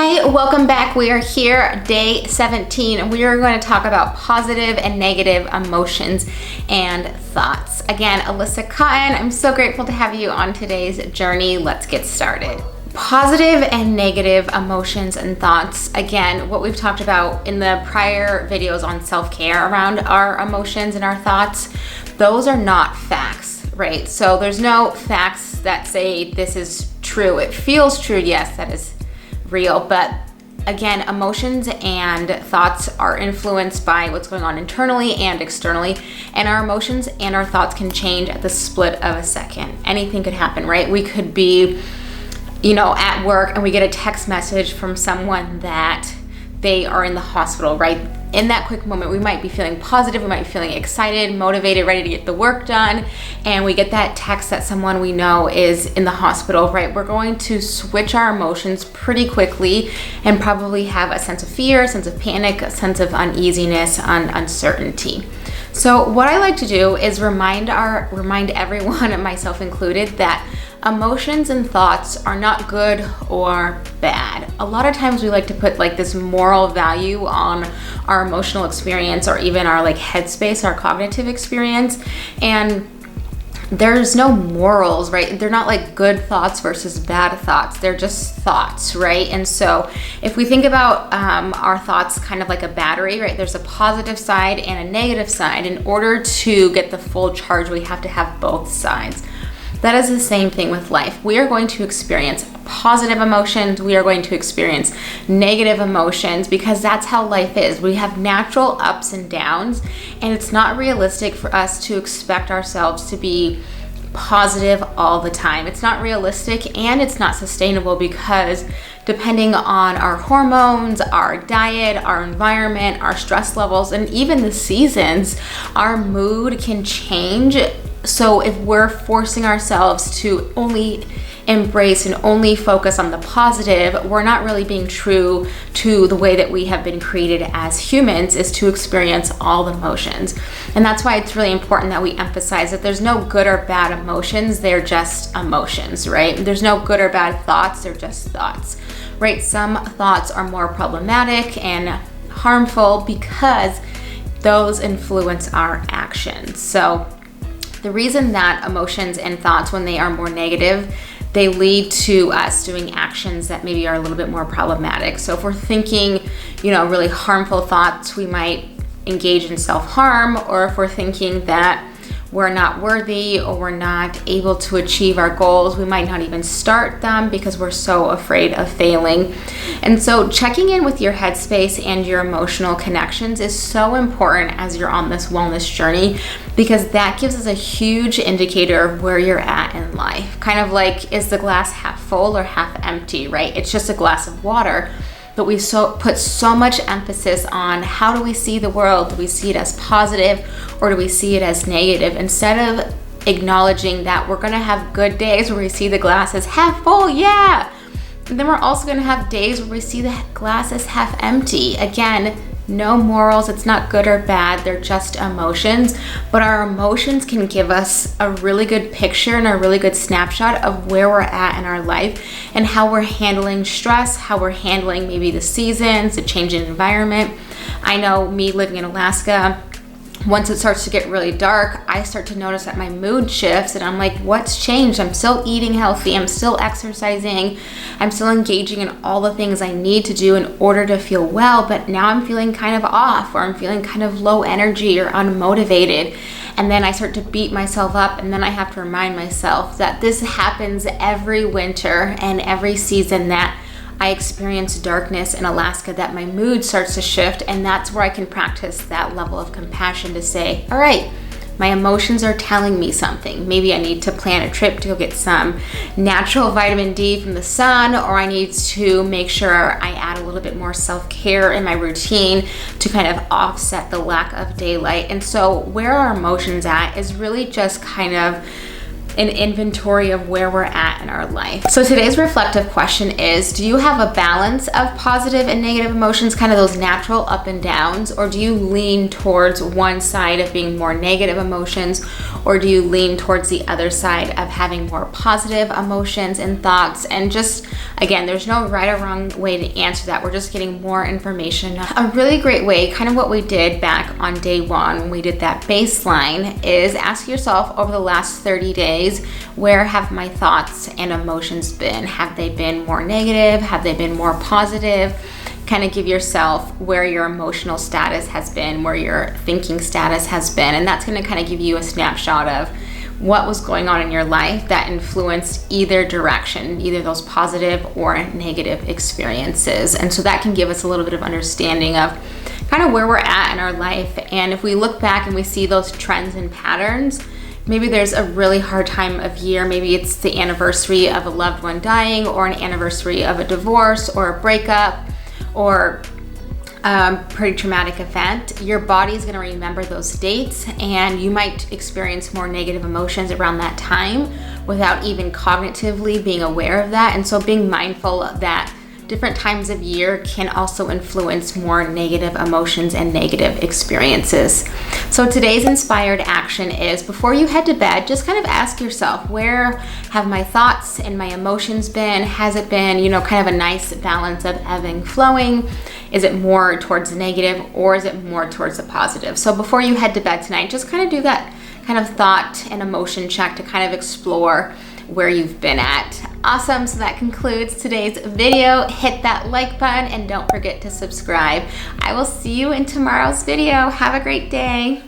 Hi, welcome back. We are here, day 17, and we are going to talk about positive and negative emotions and thoughts. Again, Alyssa Cotten, I'm so grateful to have you on today's journey. Let's get started. Positive and negative emotions and thoughts. Again, what we've talked about in the prior videos on self-care around our emotions and our thoughts, those are not facts, right? So there's no facts that say this is true. It feels true, yes, that is real, but again, emotions and thoughts are influenced by what's going on internally and externally, and our emotions and our thoughts can change at the split of a second. Anything could happen, right? We could be, at work and we get a text message from someone that they are in the hospital, right? In that quick moment, we might be feeling positive, we might be feeling excited, motivated, ready to get the work done, and we get that text that someone we know is in the hospital, right? We're going to switch our emotions pretty quickly and probably have a sense of fear, a sense of panic, a sense of uneasiness, uncertainty. So what I like to do is remind everyone, myself included, that emotions and thoughts are not good or bad. A lot of times we like to put this moral value on our emotional experience or even our headspace, our cognitive experience, and there's no morals, right? They're not good thoughts versus bad thoughts. They're just thoughts, right? And so if we think about our thoughts kind of like a battery, right? There's a positive side and a negative side. In order to get the full charge, we have to have both sides. That is the same thing with life. We are going to experience positive emotions. We are going to experience negative emotions because that's how life is. We have natural ups and downs, and it's not realistic for us to expect ourselves to be positive all the time. It's not realistic and it's not sustainable because depending on our hormones, our diet, our environment, our stress levels, and even the seasons, our mood can change. So if we're forcing ourselves to only embrace and only focus on the positive, we're not really being true to the way that we have been created as humans, is to experience all the emotions. And that's why it's really important that we emphasize that there's no good or bad emotions, they're just emotions, right? There's no good or bad thoughts, they're just thoughts, right? Some thoughts are more problematic and harmful because those influence our actions. So the reason that emotions and thoughts, when they are more negative, they lead to us doing actions that maybe are a little bit more problematic. So if we're thinking, really harmful thoughts, we might engage in self-harm, or if we're thinking that we're not worthy or we're not able to achieve our goals, we might not even start them because we're so afraid of failing. And so checking in with your headspace and your emotional connections is so important as you're on this wellness journey, because that gives us a huge indicator of where you're at in life. Kind of like, is the glass half full or half empty, right? It's just a glass of water. But we put so much emphasis on how do we see the world? Do we see it as positive or do we see it as negative? Instead of acknowledging that we're gonna have good days where we see the glass as half full, yeah. And then we're also gonna have days where we see the glass as half empty. Again, no morals, it's not good or bad, they're just emotions. But our emotions can give us a really good picture and a really good snapshot of where we're at in our life and how we're handling stress, how we're handling maybe the seasons, the change in environment. I know me living in Alaska, once it starts to get really dark, I start to notice that my mood shifts and I'm like, what's changed? I'm still eating healthy, I'm still exercising, I'm still engaging in all the things I need to do in order to feel well, but now I'm feeling kind of off, or I'm feeling kind of low energy or unmotivated. And then I start to beat myself up, and then I have to remind myself that this happens every winter and every season that I experience darkness in Alaska, that my mood starts to shift, and that's where I can practice that level of compassion to say, all right, my emotions are telling me something. Maybe I need to plan a trip to go get some natural vitamin D from the sun, or I need to make sure I add a little bit more self-care in my routine to kind of offset the lack of daylight. And so where our emotions at is really just kind of an inventory of where we're at in our life. So today's reflective question is, do you have a balance of positive and negative emotions, kind of those natural up and downs, or do you lean towards one side of being more negative emotions, or do you lean towards the other side of having more positive emotions and thoughts? And just, again, there's no right or wrong way to answer that. We're just getting more information. A really great way, kind of what we did back on day one when we did that baseline, is ask yourself over the last 30 days, where have my thoughts and emotions been? Have they been more negative? Have they been more positive? Kind of give yourself where your emotional status has been, where your thinking status has been, and that's going to kind of give you a snapshot of what was going on in your life that influenced either direction, either those positive or negative experiences. And so that can give us a little bit of understanding of kind of where we're at in our life. And if we look back and we see those trends and patterns, maybe there's a really hard time of year. Maybe it's the anniversary of a loved one dying, or an anniversary of a divorce or a breakup, or pretty traumatic event. Your body's going to remember those dates, and you might experience more negative emotions around that time without even cognitively being aware of that. And so being mindful that different times of year can also influence more negative emotions and negative experiences. So today's inspired action is, before you head to bed, just kind of ask yourself, where have my thoughts and my emotions been? Has it been, kind of a nice balance of ebbing, flowing? Is it more towards the negative, or is it more towards the positive? So before you head to bed tonight, just kind of do that kind of thought and emotion check to kind of explore where you've been at. Awesome, so that concludes today's video. Hit that like button and don't forget to subscribe. I will see you in tomorrow's video. Have a great day.